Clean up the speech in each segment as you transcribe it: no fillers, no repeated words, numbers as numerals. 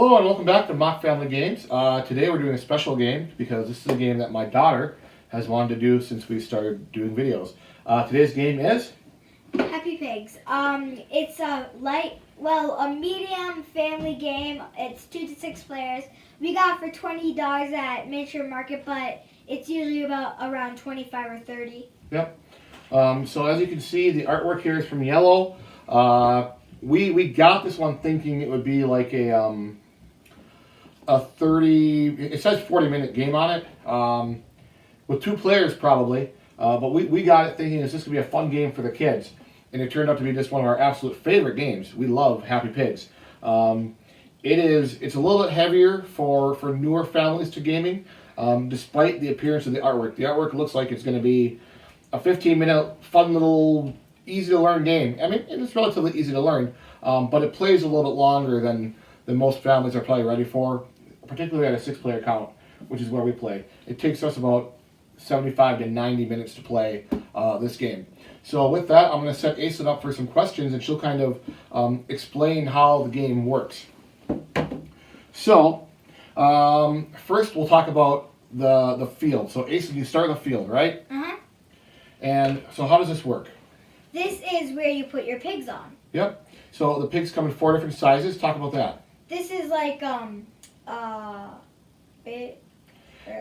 Hello and welcome back to Mock Family Games. Today we're doing a special game because this is a game that my daughter has wanted to do since we started doing videos. Today's game is Happy Pigs. It's a medium family game. It's 2 to 6 players. We got it for $20 at Miniature Market, but it's usually around 25 or 30. Yep. So as you can see, the artwork here is from Iello. We got this one thinking it would be like a 30. It says 40-minute game on it, with 2 players probably. But we got it thinking this could be a fun game for the kids, and it turned out to be just one of our absolute favorite games. We love Happy Pigs. It's a little bit heavier for newer families to gaming, despite the appearance of the artwork. The artwork looks like it's going to be a 15-minute fun little easy to learn game. I mean, it's relatively easy to learn, but it plays a little bit longer than most families are probably ready for, particularly at a 6-player count, which is where we play. It takes us about 75 to 90 minutes to play this game. So with that, I'm going to set Aislynn up for some questions, and she'll kind of explain how the game works. So first we'll talk about the field. So Aislynn, you start the field, right? Uh-huh. And so how does this work? This is where you put your pigs on. Yep. So the pigs come in 4 different sizes. Talk about that. This is like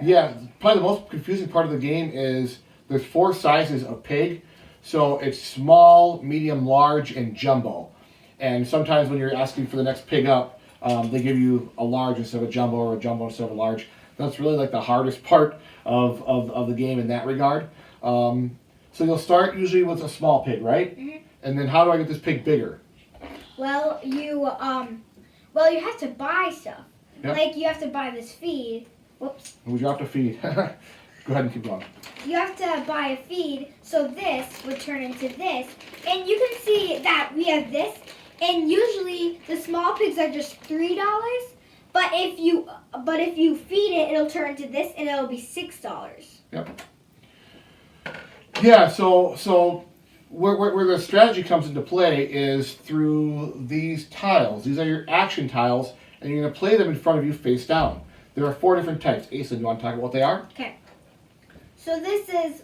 Yeah, probably the most confusing part of the game is there's 4 sizes of pig. So it's small, medium, large, and jumbo. And sometimes when you're asking for the next pig up, they give you a large instead of a jumbo, or a jumbo instead of a large. That's really like the hardest part of the game in that regard. So you'll start usually with a small pig, right? Mm-hmm. And then how do I get this pig bigger? Well, you have to buy stuff. Yep. Like you have to buy this feed. Whoops. We drop the feed. Go ahead and keep going. You have to buy a feed, so this would turn into this. And you can see that we have this, and usually the small pigs are just $3. But if you feed it, it'll turn into this, and it'll be $6. Yep. Yeah, so where the strategy comes into play is through these tiles. These are your action tiles, and you're going to play them in front of you face down. There are 4 different types. Aislynn, you want to talk about what they are? Okay. So this is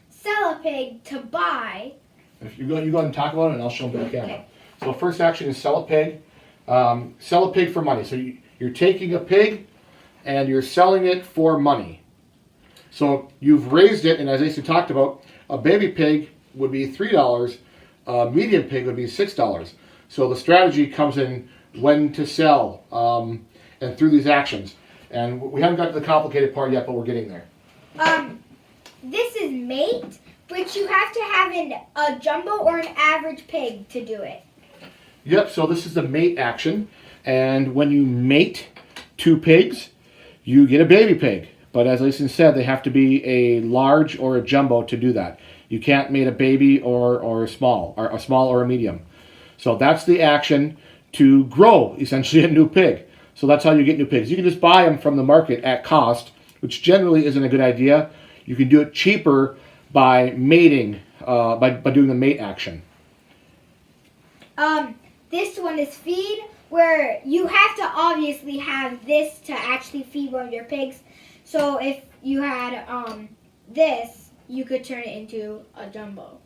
sell a pig to buy. If you go ahead and talk about it, and I'll show them to the camera. Okay. So the first action is sell a pig. Sell a pig for money. So you're taking a pig, and you're selling it for money. So you've raised it, and as Aislynn talked about, a baby pig would be $3, a medium pig would be $6. So the strategy comes in when to sell, and through these actions. And we haven't got to the complicated part yet, but we're getting there. This is mate, but you have to have a jumbo or an average pig to do it. Yep, so this is the mate action. And when you mate 2 pigs, you get a baby pig. But as Aislynn said, they have to be a large or a jumbo to do that. You can't mate a baby or a small or a medium. So that's the action to grow, essentially, a new pig. So that's how you get new pigs. You can just buy them from the market at cost, which generally isn't a good idea. You can do it cheaper by mating, by doing the mate action. This one is feed, where you have to obviously have this to actually feed one of your pigs. So if you had this, you could turn it into a jumbo.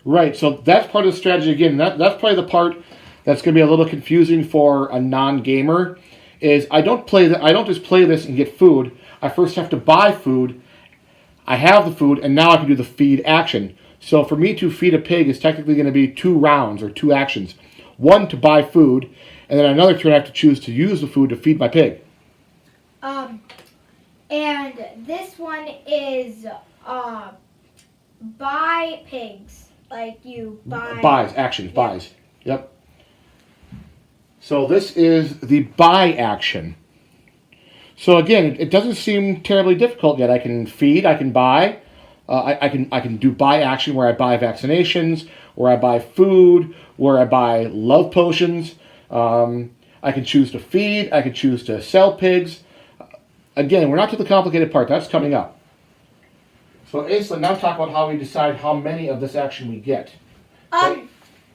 Right, so that's part of the strategy. Again, that's probably the part that's going to be a little confusing for a non-gamer, is I don't just play this and get food. I first have to buy food. I have the food, and now I can do the feed action. So for me to feed a pig is technically going to be 2 rounds or 2 actions. One to buy food, and then another turn I have to choose to use the food to feed my pig. And this one is buy pigs. Like you buy... Buys. Yep. So this is the buy action. So again, it doesn't seem terribly difficult yet. I can feed, I can buy. I can do buy action where I buy vaccinations, where I buy food, where I buy love potions. I can choose to feed, I can choose to sell pigs. Again, we're not to the complicated part. That's coming up. So Aislynn, now talk about how we decide how many of this action we get.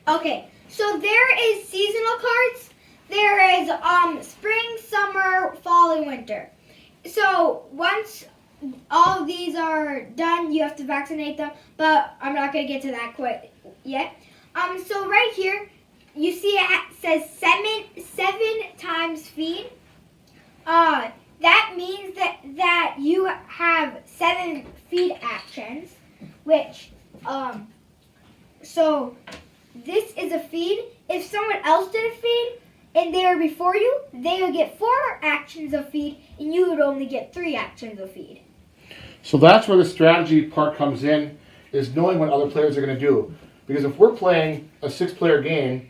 Okay, so there is seasonal cards there is spring, summer, fall, and winter. So once all of these are done, you have to vaccinate them, but I'm not going to get to that quite yet. So right here, you see it says seven times feed. That means that you have 7 feed actions, which, so this is a feed. If someone else did a feed and they were before you, they would get 4 actions of feed, and you would only get 3 actions of feed. So that's where the strategy part comes in, is knowing what other players are going to do. Because if we're playing a 6-player game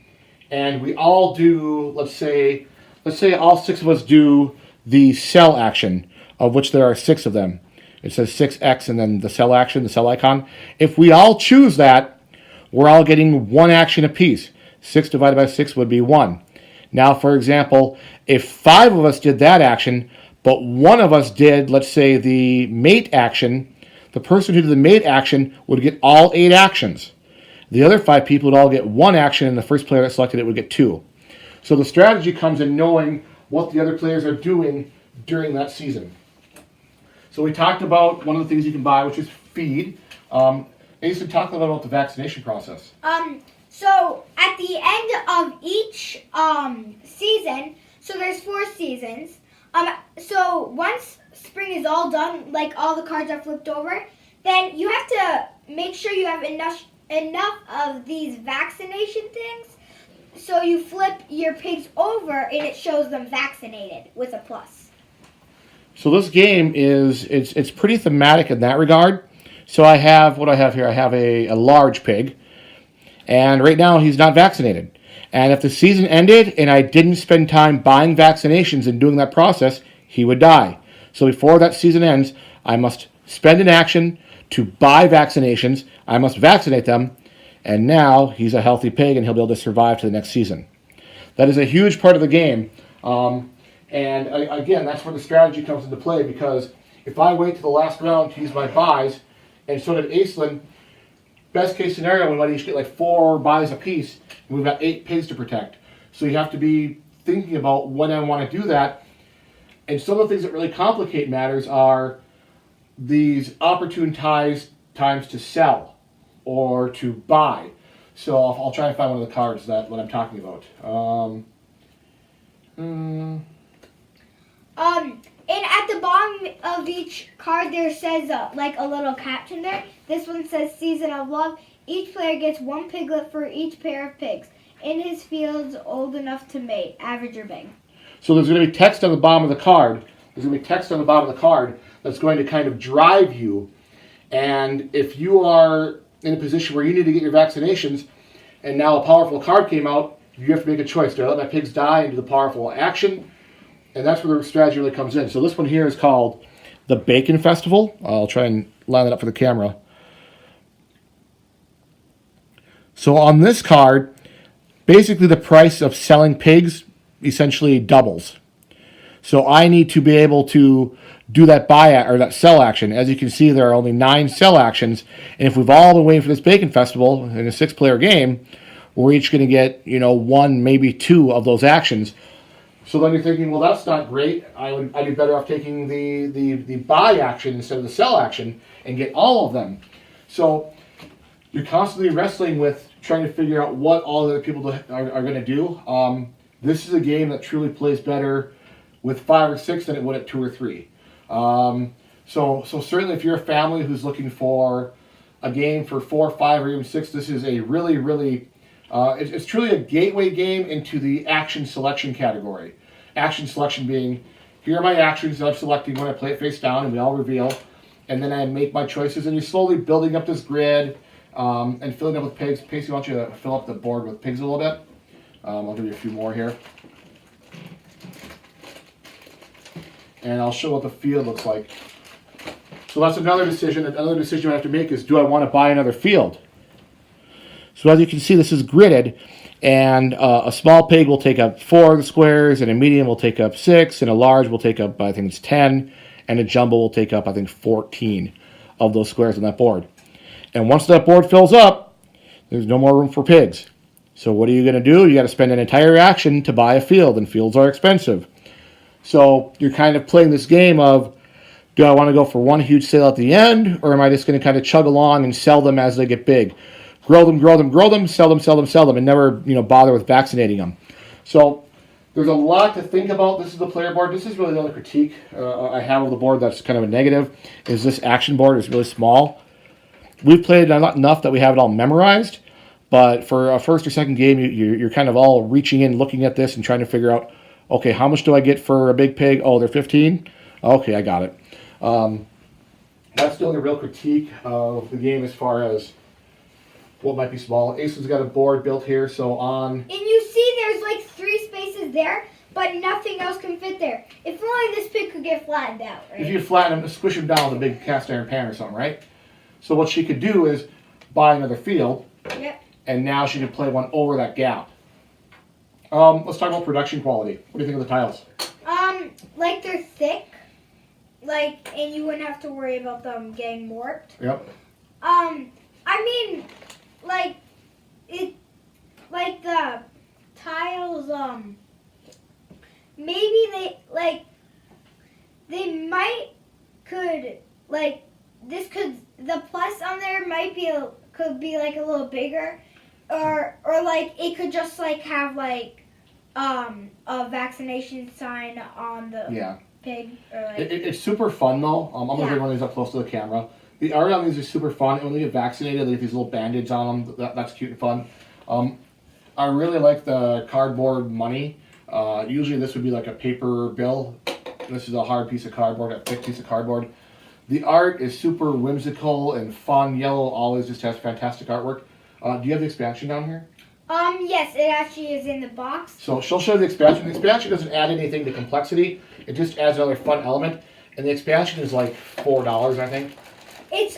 and we all do, let's say all 6 of us do the sell action, of which there are 6 of them. It says 6x and then the sell action, the sell icon. If we all choose that, we're all getting 1 action apiece. 6 divided by 6 would be 1. Now, for example, if 5 of us did that action, but 1 of us did, let's say, the mate action, the person who did the mate action would get all 8 actions. The other 5 people would all get 1 action, and the first player that selected it would get 2. So the strategy comes in knowing what the other players are doing during that season. So we talked about one of the things you can buy, which is feed. Aislynn, talk a little about the vaccination process. So at the end of each season, so there's 4 seasons. So once spring is all done, like all the cards are flipped over, then you have to make sure you have enough of these vaccination things. So you flip your pigs over and it shows them vaccinated with a plus. So this game it's pretty thematic in that regard. So I have what I have here. I have a large pig, and right now he's not vaccinated. And if the season ended and I didn't spend time buying vaccinations and doing that process, he would die. So before that season ends, I must spend an action to buy vaccinations. I must vaccinate them. And now he's a healthy pig and he'll be able to survive to the next season. That is a huge part of the game. Again, that's where the strategy comes into play, because if I wait to the last round to use my buys, and so did Aislynn, best case scenario, we might each get like 4 buys a piece, and we've got 8 pigs to protect. So you have to be thinking about when I want to do that. And some of the things that really complicate matters are these opportune times to sell or to buy. So I'll try and find one of the cards that what I'm talking about. And at the bottom of each card there says like a little caption there. This one says Season of Love. Each player gets 1 piglet for each pair of pigs in his fields old enough to mate, average or big. So there's going to be text on the bottom of the card. There's going to be text on the bottom of the card that's going to kind of drive you. And if you are in a position where you need to get your vaccinations and now a powerful card came out, you have to make a choice. Do I let my pigs die and do the powerful action? And that's where the strategy really comes in. So this one here is called the Bacon Festival. I'll try and line it up for the camera. So on this card, basically the price of selling pigs essentially doubles. So I need to be able to do that buy or that sell action. As you can see, there are only 9 sell actions, and if we've all been waiting for this Bacon Festival in a 6-player game, we're each going to get 1, maybe 2 of those actions. So then you're thinking, well, that's not great. I'd be better off taking the buy action instead of the sell action and get all of them. So you're constantly wrestling with trying to figure out what all the other people are going to do. This is a game that truly plays better with 5 or 6 than it would at 2 or 3. So certainly if you're a family who's looking for a game for 4, 5, or even 6, this is a really, really, it's truly a gateway game into the action selection category. Action selection being, here are my actions that I'm selecting when I play it face down, and we all reveal, and then I make my choices, and you're slowly building up this grid and filling up with pigs. Pacey, why don't you fill up the board with pigs a little bit? I'll give you a few more here. And I'll show what the field looks like. So that's another decision. Another decision I have to make is, do I want to buy another field? So as you can see, this is gridded, and a small pig will take up 4 of the squares, and a medium will take up 6, and a large will take up, I think it's 10, and a jumbo will take up, I think, 14 of those squares on that board. And once that board fills up, there's no more room for pigs. So what are you going to do? You got to spend an entire action to buy a field, and fields are expensive. So you're kind of playing this game of, do I want to go for one huge sale at the end, or am I just going to kind of chug along and sell them as they get big? Grow them, grow them, grow them, sell them, sell them, sell them, and never bother with vaccinating them. So there's a lot to think about. This is the player board. This is really the only critique I have of the board that's kind of a negative, is this action board is really small. We've played enough that we have it all memorized, but for a first or second game, you're kind of all reaching in, looking at this and trying to figure out, okay, how much do I get for a big pig? Oh, they're 15? Okay, I got it. That's the only real critique of the game as far as what might be small. Aislynn's got a board built here, so on... And you see there's like 3 spaces there, but nothing else can fit there. If only this pig could get flattened out, right? If you flatten them, squish them down with a big cast iron pan or something, right? So what she could do is buy another field, Yep. and now she could play one over that gap. Let's talk about production quality. What do you think of the tiles? Like they're thick, like, and you wouldn't have to worry about them getting warped. Yep. I mean, like, like the tiles, maybe they might could, like, the plus on there might be, could be, like, a little bigger, or like, it could just, like, have, like, a vaccination sign on the pig, or, like... It's super fun, though. I'm going to bring one of these up close to the camera. The art on these is super fun. And when they get vaccinated, they get these little bandages on them. That's cute and fun. I really like the cardboard money. Usually this would be like a paper bill. This is a hard piece of cardboard, a thick piece of cardboard. The art is super whimsical and fun. Iello always just has fantastic artwork. Do you have the expansion down here? Yes, it actually is in the box. So she'll show you the expansion. The expansion doesn't add anything to complexity. It just adds another fun element. And the expansion is like $4, I think. It's,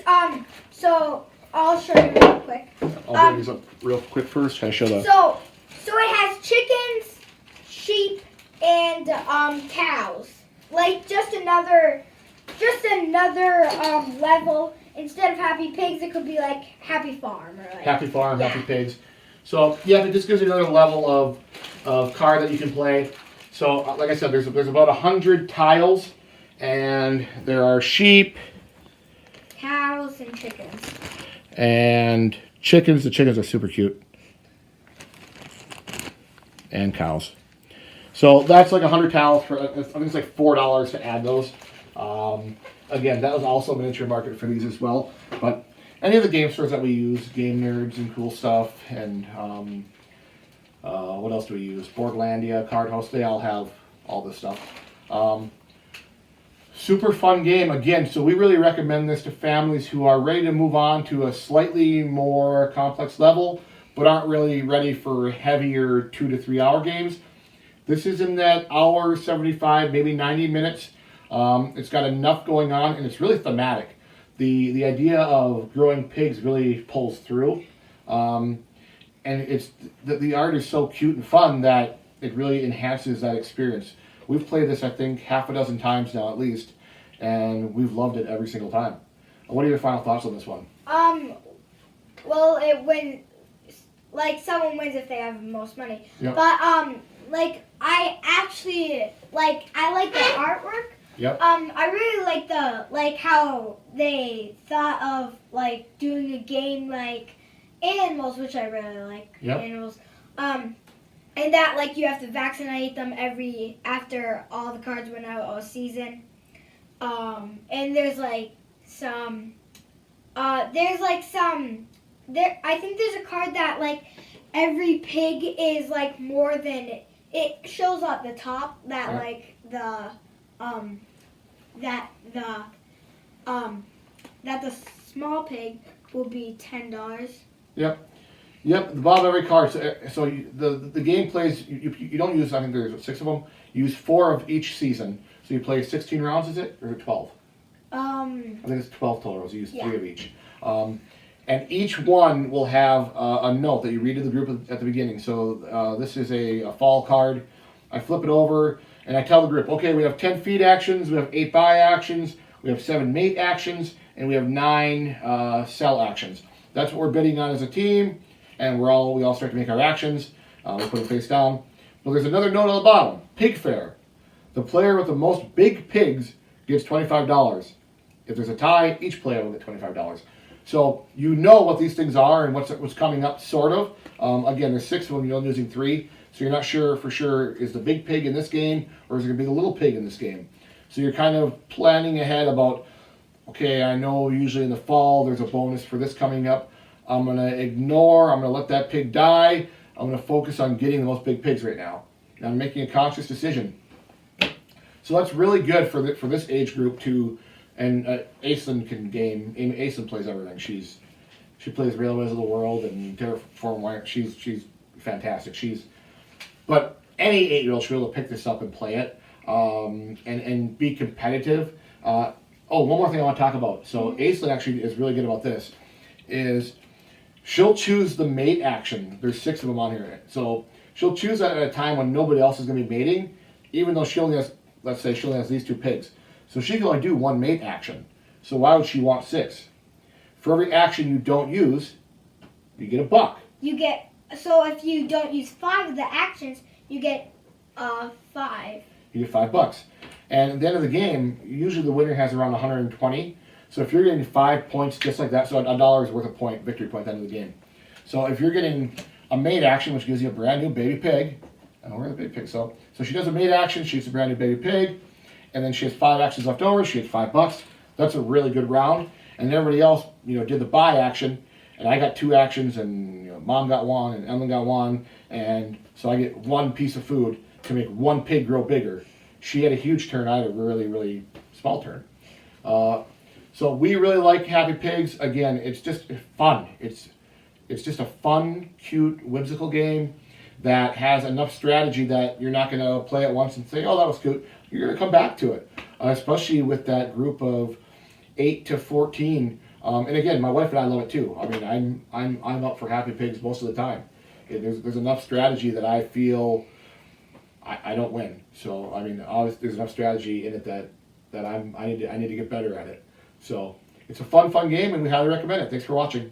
so I'll show you real quick. I'll bring these up real quick first. Can I show the... So it has chickens, sheep, and, cows. Like, just another level. Instead of Happy Pigs, it could be like Happy Farm. Or like, Happy Farm, Happy Pigs. So, yeah, it just gives you another level of card that you can play. So, like I said, there's about 100 tiles, and there are sheep, cows, and chickens. And chickens. The chickens are super cute. And cows. So that's like 100 tiles for, I think it's like $4 to add those. Again, that was also a miniature market for these as well. But any of the game stores that we use, Game Nerds and Cool Stuff, and what else do we use? Boardlandia, Card House, they all have all this stuff. Super fun game, again, so we really recommend this to families who are ready to move on to a slightly more complex level, but aren't really ready for heavier 2 to 3 hour games. This is in that hour, 75, maybe 90 minutes. It's got enough going on, and it's really thematic. The idea of growing pigs really pulls through. And it's the art is so cute and fun that it really enhances that experience. We've played this, I think, half a dozen times now at least, and we've loved it every single time. What are your final thoughts on this one? Well, like, someone wins if they have the most money. Yep. But, like, I actually, like, I like the artwork. Yep. I really like how they thought of, like, doing a game like animals, which I really like. Yep. Animals. And that, like, you have to vaccinate them after all the cards went out all season. And there's, like, I think there's a card that, like, every pig is, like, more than, it shows at the top that, like, that the small pig will be $10. Yep. Yep, the bottom of every card. So the game plays, you don't use, I think there's 6 of them. You use 4 of each season. So you play 16 rounds, is it? Or 12? I think it's 12 total. So you use 3 of each. And each one will have a note that you read to the group at the beginning. So this is a fall card. I flip it over and I tell the group, okay, we have 10 feed actions, we have 8 buy actions, we have 7 mate actions, and we have 9 sell actions. That's what we're bidding on as a team. and we all start to make our actions. We put them face down. But there's another note on the bottom: pig fair. The player with the most big pigs gets $25. If there's a tie, each player will get $25. So you know what these things are and what's coming up, sort of. Again, there's 6 of them. You're only using 3, so you're not sure for sure is the big pig in this game or is it going to be the little pig in this game. So you're kind of planning ahead about, okay, I know usually in the fall there's a bonus for this coming up. I'm going to let that pig die. I'm going to focus on getting the most big pigs right now. And I'm making a conscious decision. So that's really good for this age group too. And Aislynn can game. Aislynn plays everything. She plays Real Ways of the World and Terraform. She's fantastic. But any 8-year-old should be able to pick this up and play it, and be competitive. One more thing I want to talk about. So Aislynn actually is really good about this. Is she'll choose the mate action. There's 6 of them on here. So she'll choose that at a time when nobody else is going to be mating, even though she only has, let's say, she only has these 2 pigs. So she can only do 1 mate action. So why would she want 6? For every action you don't use, you get $1. So if you don't use 5 of the actions, you get 5. You get $5. And at the end of the game, usually the winner has around 120. So if you're getting 5 points just like that, so $1 is worth a point, victory point at the end of the game. So if you're getting a mate action, which gives you a brand new baby pig, I don't know where the baby pig, so she does a mate action, she gets a brand new baby pig, and then she has 5 actions left over, she gets $5. That's a really good round. And everybody else, did the buy action, and I got 2 actions, and Mom got 1, and Ellen got 1, and so I get 1 piece of food to make 1 pig grow bigger. She had a huge turn, I had a really, really small turn. So we really like Happy Pigs. Again, it's just fun. It's just a fun, cute, whimsical game that has enough strategy that you're not going to play it once and say, oh, that was cute. You're going to come back to it, especially with that group of 8 to 14. And again, my wife and I love it too. I mean, I'm up for Happy Pigs most of the time. There's enough strategy that I feel I don't win. So I mean, obviously there's enough strategy in it that I need to get better at it. So it's a fun game, and we highly recommend it. Thanks for watching.